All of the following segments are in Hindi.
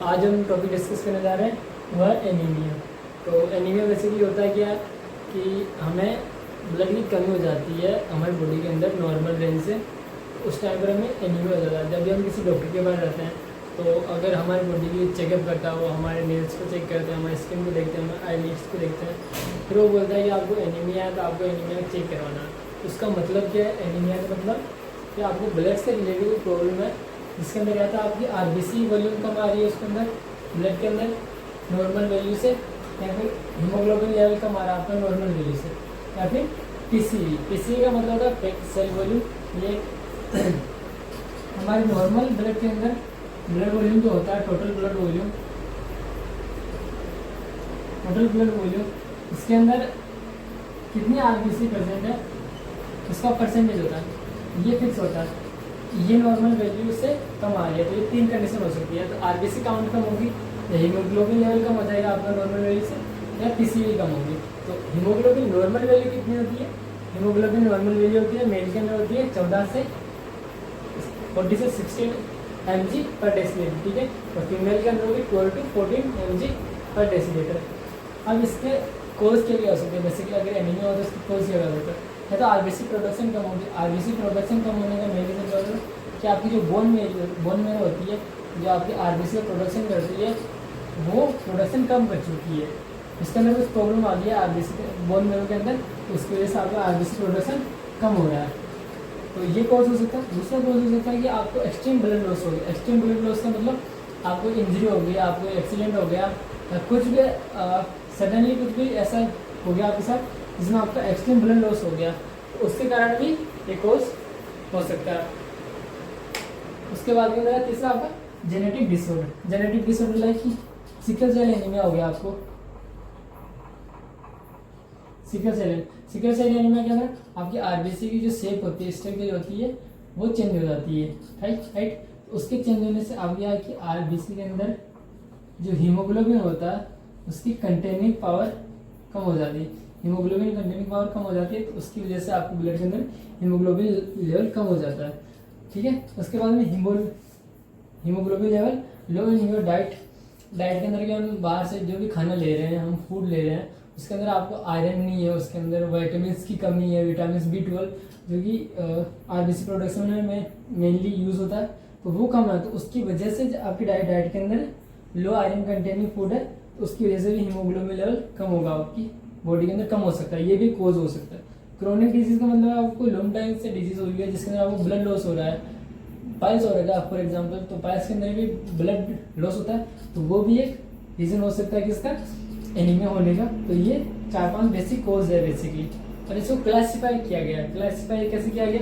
आज हम टॉपिक डिस्कस करने जा रहे हैं वह एनीमिया। तो एनीमिया बेसिकली होता है क्या कि हमें ब्लड की कमी हो जाती है हमारी बॉडी के अंदर नॉर्मल रेंज से, उस टाइम पर हमें एनीमिया हो जाता है। जब भी हम किसी डॉक्टर के पास जाते हैं तो अगर हमारी बॉडी की चेकअप करता है, वो हमारे नेल्स को चेक करते हैं, हमारे स्किन को देखते हैं, हमारे आईलिड्स को देखते हैं, फिर वो बोलता है कि आपको एनीमिया है तो आपको एनीमिया चेक करवाना है। उसका मतलब क्या है? एनीमिया का मतलब कि आपको ब्लड से रिलेटेड प्रॉब्लम है, जिसके अंदर क्या था आपकी आरबीसी वॉल्यूम कम आ रही है, उसके अंदर ब्लड के अंदर नॉर्मल वैल्यू से, या फिर हीमोग्लोबिन लेवल कम आ रहा है आपका नॉर्मल वैल्यू से, या फिर पीसीवी। पीसीवी का मतलब होता है पैक्ड सेल वॉल्यूम। ये हमारे नॉर्मल ब्लड के अंदर ब्लड वॉल्यूम जो होता है, टोटल ब्लड वॉल्यूम, इसके अंदर कितनी आरबीसी प्रेजेंट है इसका परसेंटेज होता है, ये फिक्स होता है। ये नॉर्मल वैल्यू से कम आ रही है तो ये 3 कंडीशन हो सकती है। तो आरबीसी काउंट कम होगी, या हीमोग्लोबिन लेवल कम हो जाएगा आपका नॉर्मल वैल्यू से, या पीसीवी कम होगी। तो हीमोग्लोबिन नॉर्मल वैल्यू कितनी होती है? हीमोग्लोबिन नॉर्मल वैल्यू होती है मेल के अंदर होती है 14 से 16 mg पर डेसीलीटर, ठीक है। और फीमेल के अंदर होगी 12 to 14 mg पर डेसीलीटर। अब इसके कोज के लिए हो सकते हैं, बेसिकली अगर एनीमिया हो तो इसकी कोज क्या हो सकता है? या तो आरबीसी प्रोडक्शन कम होगी। आरबीसी प्रोडक्शन कम होने का मेन रीजन क्या होता है कि आपकी जो बोन मेरो होती है, जो आपकी आरबीसी का प्रोडक्शन करती है, वो प्रोडक्शन कम कर चुकी है। इसके अंदर कुछ प्रॉब्लम आ गई है आरबीसी बोन मेरो के अंदर, उसकी वजह से आपका आरबीसी प्रोडक्शन कम हो रहा है। तो ये कॉज हो सकता है। दूसरा कॉज हो सकता है कि आपको एक्सट्रीम ब्लड लॉस हो गया। एक्सट्रीम ब्लड लॉस का मतलब आपको इंजरी हो गई, आपको एक्सीडेंट हो गया, कुछ भी सडनली कुछ भी ऐसा हो गया आपके साथ जिसमें आपका एक्सट्रीम ब्लड लॉस हो गया, तो उसके कारण भी ये कॉज हो सकता है। उसके बाद में मेरा तीसरा आपका genetic disorder. Genetic disorder like कि सिकल सेल एनीमिया हो गया आपको। सिकल सेल एनीमिया के अंदर आपकी आरबीसी की जो शेप होती है, स्ट्रक्चर होती है, वो चेंज हो जाती है, राइट। उसके चेंज होने से अब यह है कि आरबीसी के अंदर जो हीमोग्लोबिन होता है उसकी कंटेनिंग पावर कम हो जाती है। हीमोग्लोबिन कंटेनिंग पावर कम हो जाती है, तो उसकी वजह से आपके ब्लड के अंदर हीमोग्लोबिन लेवल कम हो जाता है, ठीक है। उसके बाद में haemoglobin level low in your diet के अंदर के हम बाहर से जो भी खाना ले रहे हैं, हम फूड ले रहे हैं, उसके अंदर आपको आयरन नहीं है, उसके अंदर विटामिन की कमी है, विटामिन B12 जो कि आरबीसी प्रोडक्शन में मेनली यूज होता है, तो वो कम है। तो उसकी वजह से आपकी डाइट के अंदर लो आयरन कंटेनिंग फूड है, तो उसकी वजह से भी हीमोग्लोबिन लेवल कम होगा, आपकी बॉडी के अंदर कम हो सकता है। ये भी कोज हो सकता है। क्रोनिक डिजीज का मतलब आपको लॉन्ग टाइम से डिजीज हो गई है जिसके अंदर आपको ब्लड लॉस हो रहा है, पाइल्स हो रहा है फॉर एग्जांपल, तो पाइल्स के अंदर भी ब्लड लॉस होता है, तो वो भी एक रीजन हो सकता है कि इसका एनीमिया होने का। तो ये 4-5 बेसिक कोज है बेसिकली, और इसको क्लासीफाई किया गया। क्लासीफाई कैसे किया गया?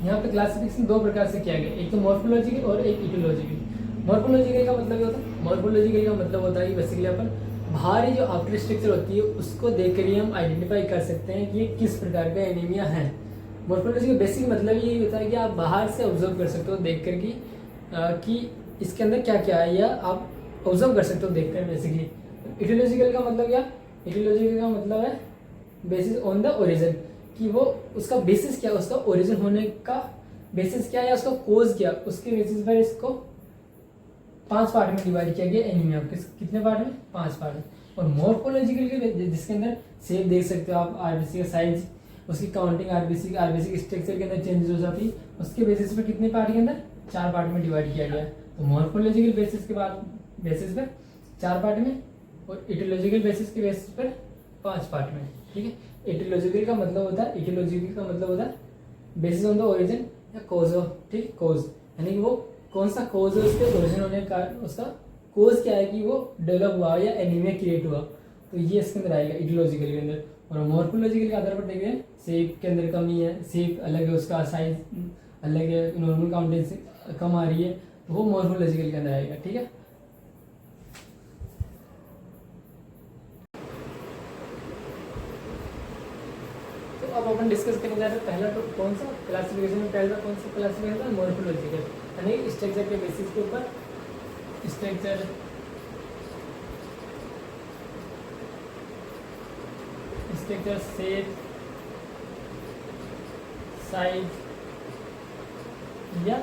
यहाँ पे क्लासिफिकेशन 2 प्रकार से किया गया, एक तो मॉर्फोलॉजिकल और एक इटियोलॉजिकल। मॉर्फोलॉजिकल का मतलब होता है, मॉर्फोलॉजिकल का मतलब होता है कि बेसिकली अपन बाहरी जो आउटर स्ट्रक्चर होती है उसको देखकर ही हम आइडेंटिफाई कर सकते हैं कि ये किस प्रकार का एनीमिया है। मॉर्फोलॉजी का बेसिक मतलब यही होता है कि आप बाहर से ऑब्जर्व कर सकते हो देख कर कि इसके अंदर क्या क्या है, या आप ऑब्जर्व कर सकते हो देखकर बेसिकली। इटियोलॉजिकल का मतलब क्या? इटियोलॉजिकल का मतलब है बेसिस ऑन द ओरिजिन, कि वो उसका बेसिस क्या, उसका ओरिजिन होने का बेसिस क्या, या उसका कोज क्या, उसके बेसिस पर इसको 5 पार्ट में डिवाइड किया गया एनीमिया। कितने पार्ट में? 5 पार्ट में। और मॉर्फोलॉजिकल के जिसके अंदर शेप देख सकते हो आप, आरबीसी का साइज, उसकी काउंटिंग, आरबीसी के स्ट्रक्चर के अंदर चेंजेस हो जाती है, उसके बेसिस पर कितने पार्ट के अंदर? 4 पार्ट में डिवाइड किया गया। तो मॉर्फोलॉजिकल बेसिस के बाद बेसिस पर 4 पार्ट में, और इटियोलॉजिकल बेसिस के बेसिस पर 5 पार्ट में, ठीक है। इटियोलॉजिकल का मतलब होता है बेसिस ऑन द ओरिजिन या कोज ऑफ, ठीक, कोज यानी कि वो कौन सा कोज है, उसके ओरिजिन होने का उसका कोज क्या है कि वो डेवलप हुआ या एनीमिया क्रिएट हुआ, तो ये इसके अंदर आएगा इटियोलॉजिकल के अंदर। और मॉर्फोलॉजिकल के आधार पर देख रहे हैं शेप के अंदर कमी है, शेप अलग है, उसका साइज अलग है, नॉर्मल काउंटेज से कम आ रही है, तो वो मॉर्फोलॉजिकल के अंदर आएगा, ठीक है। तो अब अपन डिस्कस करने जा रहे हैं पहला तो कौन सा क्लासिफिकेशन में, पहला कौन सा क्लासिफिकेशन है? मॉर्फोलॉजिकल, यानी स्ट्रक्चर के बेसिस के ऊपर स्ट्रक्चर, शेप, साइज या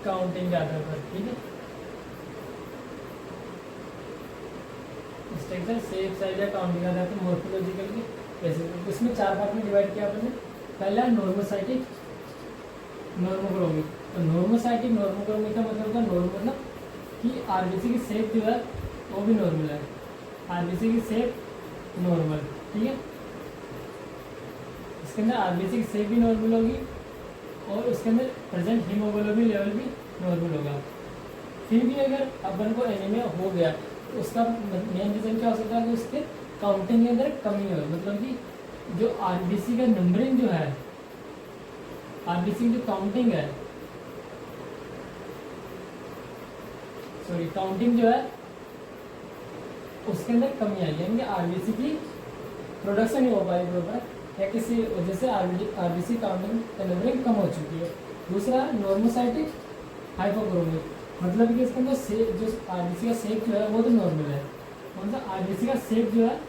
काउंटिंग के आधार पर, ठीक है। स्ट्रक्चर शेप साइज या काउंटिंग आता है तो मॉर्फोलॉजिकल की कैसे, इसमें 4 पार्ट में डिवाइड किया अपन ने। पहला नॉर्मोसाइटिक नॉर्मोक्रोमिक। तो नॉर्मोसाइटिक नॉर्मोक्रोमिक का मतलब होता है नॉर्मल ना कि आरबीसी की शेप जो है वो भी नॉर्मल है, आरबीसी की शेप नॉर्मल, ठीक है। इसके अंदर आरबीसी की शेप भी नॉर्मल होगी और उसके अंदर प्रेजेंट हीमोग्लोबिन लेवल भी नॉर्मल होगा। फिर भी अगर अपन को एनीमिया हो गया तो उसका मेन रीजन क्या हो सकता है कि उसके काउंटिंग के अंदर कमी हो, मतलब कि जो आरबीसी का नंबरिंग जो है, आरबीसी की जो काउंटिंग है, सॉरी काउंटिंग जो है उसके अंदर कमी आई है, यानी कि आरबीसी की प्रोडक्शन नहीं हो पाई प्रॉपर या किसी वजह से आरबीसी काउंटिंग का नंबरिंग कम हो चुकी है। दूसरा नॉर्मोसाइटिक हाइपोक्रोमिक, मतलब कि इसके अंदर शेप जो आरबीसी का शेप जो है वो तो नॉर्मल है, मतलब आरबीसी का शेप जो है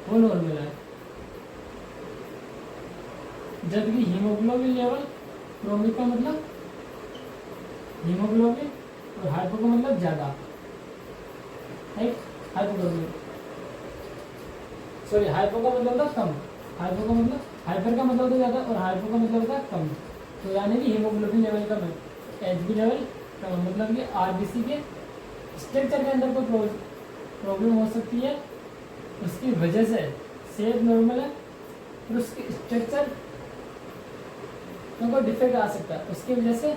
वो नॉर्मल है, जबकि हीमोग्लोबिन लेवल, क्रोमिक का मतलब हीमोग्लोबिन और हाइपो का मतलब ज़्यादा, राइट। हाइपोक्रोमिक, सॉरी हाइपो का मतलब होता है कम, हाइपो का मतलब, हाइपर का मतलब होता है ज़्यादा और हाइपो का मतलब होता है कम। तो यानी कि हीमोग्लोबिन लेवल कम है, एचबी लेवल कम है, मतलब कि आरबीसी के स्ट्रक्चर के अंदर कोई प्रॉब्लम हो सकती है, उसकी वजह से शेप नॉर्मल है और उसकी स्ट्रक्चर में कोई डिफेक्ट आ सकता है, उसकी वजह से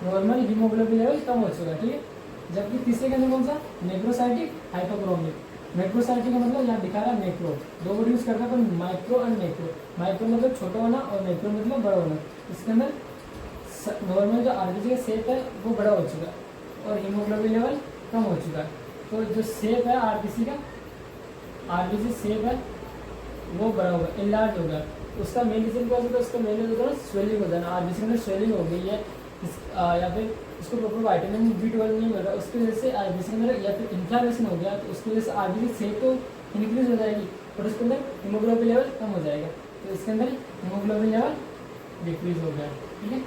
नॉर्मल हीमोग्लोबिन लेवल कम हो चुका है, ठीक है। जबकि तीसरे के अंदर कौन सा, नेक्रोसाइटिक हाइपोक्रोमिक। नेक्रोसाइटिक का मतलब यहाँ दिखा रहा है नेक्रो, दो वर्ड यूज करता है पर माइक्रो और नेक्रो। माइक्रो मतलब छोटा होना और नेक्रो मतलब बड़ा होना। इसके अंदर नॉर्मल जो आरबीसी का शेप है वो बड़ा हो चुका है और हीमोग्लोबिन लेवल कम हो चुका है। तो जो शेप है आरबीसी का, आरबीसी शेप है वो बड़ा होगा, इनलार्ज होगा। उसका मेन रीजन क्या होता है, उसका मेन रीजन होता है स्वेलिंग होता है ना, आरबीसी में स्वेलिंग हो गई है या फिर उसको प्रॉपर वाइटामिन B12 नहीं मिल रहा, उसकी वजह से आरबीसी के अंदर या फिर इन्फ्लामेशन हो गया तो उसकी वजह से आरबीसी शेप तो इंक्रीज हो जाएगी और उसके अंदर हीमोग्लोबिन लेवल कम हो जाएगा, तो इसके अंदर हीमोग्लोबिन लेवल डिक्रीज हो गया, ठीक है।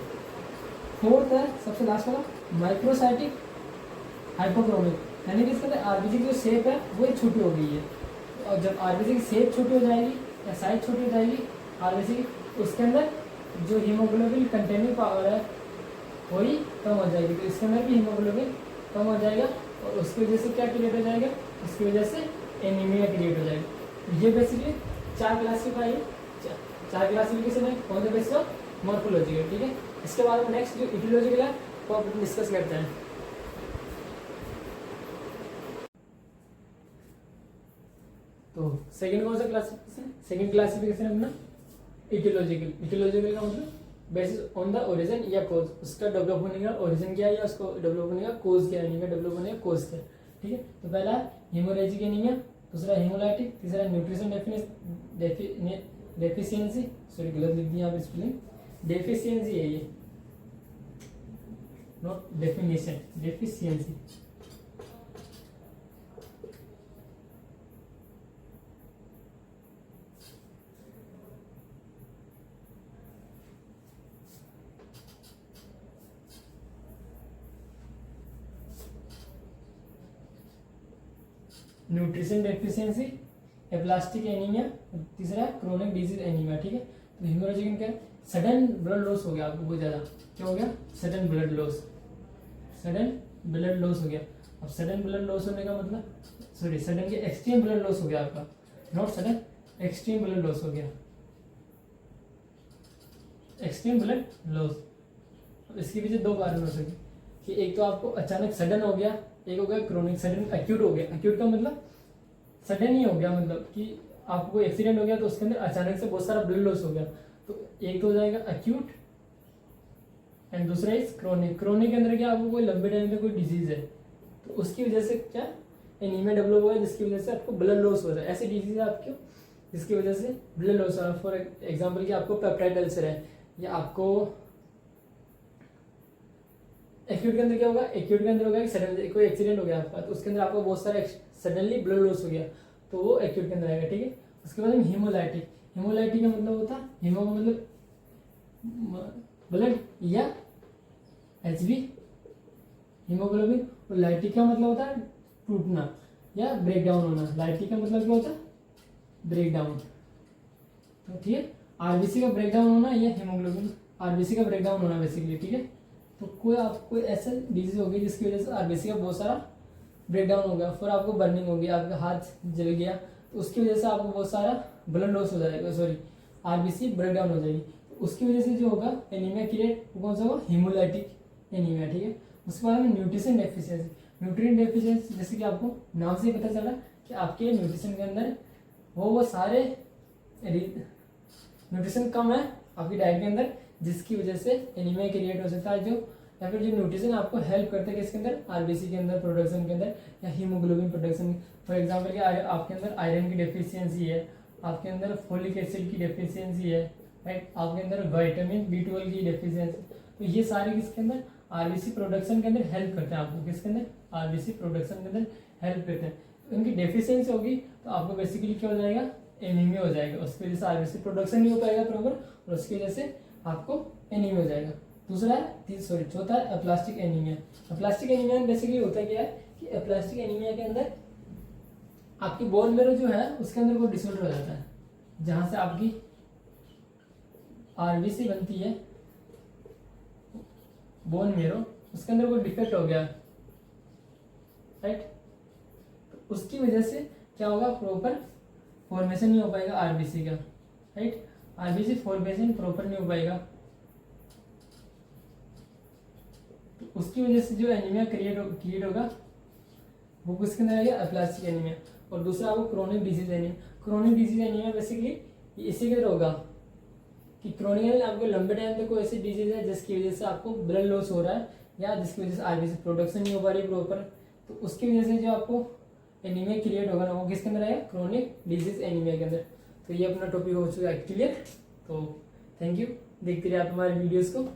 फोर्थ है सबसे लास्ट वाला माइक्रोसाइटिक हाइपोक्रोमिक, यानी कि इसके अंदर आरबीसी की जो शेप है वो छोटी हो गई है, और जब आरबीसी की शेप छोटी हो जाएगी या साइज छोटी हो जाएगी आरबीसी की, उसके अंदर जो हीमोग्लोबिन कंटेनिंग पावर है वही कम हो जाएगी, तो इसके अंदर भी हीमोग्लोबिन कम हो जाएगा और उसकी वजह से क्या क्रिएट हो जाएगा, उसकी वजह से एनीमिया क्रिएट हो जाएगा। ये बेसिकली 4 क्लासिफिकेशन है, कौन सा बेसिस ऑफ मॉर्फोलॉजी है, ठीक है। इसके बाद में नेक्स्ट जो इटियोलॉजिकल है वो आप डिस्कस करते हैं। तो सेकंड कौन सा क्लासिफिकेशन, सेकंड क्लासिफिकेशन अपना इटियोलॉजिकल। इटियोलॉजिकल का मतलब बेसिस ऑन द ओरिजिन या कोज, उसका डेवलप होने का ओरिजिन क्या है या उसको डेवलप होने का कोज क्या है, एनीमिया डेवलप होने का कोज क्या है, ठीक है। तो पहला हीमोरेजिक एनीमिया, दूसरा हीमोलाइटिक, तीसरा न्यूट्रिशन डेफिशिएंसी, सॉरी गलत लिख दिया यहाँ पे स्पेलिंग, डेफिशिएंसी है ये, not definition, deficiency. Nutrition deficiency, aplastic anaemia, तीसरा क्रोनिक डिजीज एनीमिया, ठीक है। तो हीमोरेजिक क्या है, सडन ब्लड लॉस हो गया आपको बहुत ज़्यादा, क्या हो गया, sudden blood loss, sudden blood loss हो गया। अब सडन ब्लड लॉस होने का मतलब, सॉरी सडन के एक्सट्रीम ब्लड लॉस हो गया आपका, not sudden, extreme blood loss हो गया, एक्सट्रीम ब्लड लॉस। इसके पीछे 2 कारण हो सकते कि एक तो आपको अचानक सडन हो गया, एक हो गया क्रोनिक, सडन एक्यूट हो गया। एक्यूट का मतलब सडन ही हो गया, मतलब कि आपको कोई एक्सीडेंट हो गया तो उसके अंदर अचानक से बहुत सारा ब्लड लॉस हो गया, तो एक तो हो जाएगा एक्यूट एंड दूसरा इज क्रोनिक। क्रोनिक के अंदर क्या, आपको कोई लंबे टाइम पे कोई डिजीज है तो उसकी वजह से क्या एनीमिया डेवलप हुआ है, जिसकी वजह से आपको ब्लड लॉस हो रहा है। ऐसी डिजीज है आपको जिसकी वजह से ब्लड लॉस हो रहा है, फॉर एग्जाम्पल कि आपको पेप्टाइड अल्सर है, या आपको एक्यूट के अंदर क्या होगा, एक्यूट के अंदर होगा कि सडन कोई एक्सीडेंट हो गया आपका तो उसके अंदर आपको बहुत सारा सडनली ब्लड लॉस हो गया तो वो एक्यूट के अंदर आएगा, ठीक है। उसके बाद में हीमोलाइटिक, हीमोलाइटिक का मतलब होता है, हीमो का मतलब ब्लड या एचबी हीमोग्लोबिन। और लाइटिक का मतलब होता है टूटना या ब्रेक डाउन होना। लाइटिक का मतलब क्या होता है? Break down. तो ठीक है, आरबीसी का ब्रेक डाउन होना या हीमोग्लोबिन, आरबीसी का ब्रेक डाउन होना बेसिकली। ठीक है, तो कोई ऐसा डिजीज होगी जिसकी वजह से आरबीसी का बहुत सारा ब्रेक डाउन हो गया, फिर आपको बर्निंग होगी, आपका हाथ जल गया, तो उसकी वजह से आपको बहुत सारा ब्लड लॉस हो जाएगा, सॉरी आरबीसी ब्रेक डाउन हो जाएगी। तो उसकी वजह से जो होगा एनीमिया क्रिएट, कौन सा होगा? Haemolytic anaemia. ठीक है, उसके बाद में न्यूट्रिशन डेफिशिएंसी। न्यूट्रिएंट डेफिशिएंसी जैसे कि आपको नाम से ही पता चला कि आपके न्यूट्रिशन के अंदर वो सारे न्यूट्रिशन कम है आपकी डाइट के अंदर, जिसकी वजह से एनीमिया क्रिएट हो सकता है। जो या फिर जो न्यूट्रिशन आपको हेल्प करते हैं किसके अंदर? आरबीसी के अंदर प्रोडक्शन के अंदर या हीमोग्लोबिन प्रोडक्शन। फॉर एग्जांपल कि आपके अंदर आयरन की डेफिशिएंसी है, आपके अंदर फोलिक एसिड की डेफिशिएंसी है, राइट, आपके अंदर विटामिन B12 की डेफिशिएंसी, तो ये सारे किसके अंदर? आरबीसी प्रोडक्शन के अंदर हेल्प करते हैं आपको। किसके अंदर? आरबीसी प्रोडक्शन के अंदर हेल्प करते हैं। उनकी डेफिशिएंसी होगी तो आपको बेसिकली क्या हो जाएगा? एनीमिया हो जाएगा। उसकी वजह से आरबीसी प्रोडक्शन नहीं हो पाएगा प्रॉपर, और उसकी वजह से आपको एनीमिया हो जाएगा। दूसरा है चौथा है अप्लास्टिक एनीमिया। अप्लास्टिक एनीमिया में बेसिकली होता क्या है कि अप्लास्टिक एनीमिया के अंदर आपकी बोन मेरो जो है उसके अंदर कोई डिसऑर्डर हो जाता है, जहां से आपकी आरबीसी बनती है बोन मेरो, उसके अंदर कोई डिफेक्ट हो गया, राइट, तो उसकी वजह से क्या होगा? प्रॉपर फॉर्मेशन नहीं हो पाएगा आरबीसी का, राइट, आरबीसी फॉर्मेशन प्रॉपर नहीं हो पाएगा। तो उसकी वजह से जो एनीमिया क्रिएट होगा वो किसके अंदर आएगा? Aplastic anaemia. और दूसरा आपको chronic disease anaemia. Chronic disease anaemia basically इसी के अंदर होगा कि क्रोनिक आपको लंबे टाइम तक कोई ऐसी डिजीज है जिसकी वजह से आपको ब्लड लॉस हो रहा है या जिसकी वजह से आरबीसी प्रोडक्शन नहीं हो पा रही प्रॉपर, तो उसकी वजह से जो आपको एनीमिया क्रिएट होगा ना वो किसके अंदर आएगा? क्रोनिक डिजीज एनीमिया के अंदर। तो ये अपना टॉपिक हो चुका है क्लियर। तो थैंक यू, देखते रहिए आप हमारे वीडियोस को।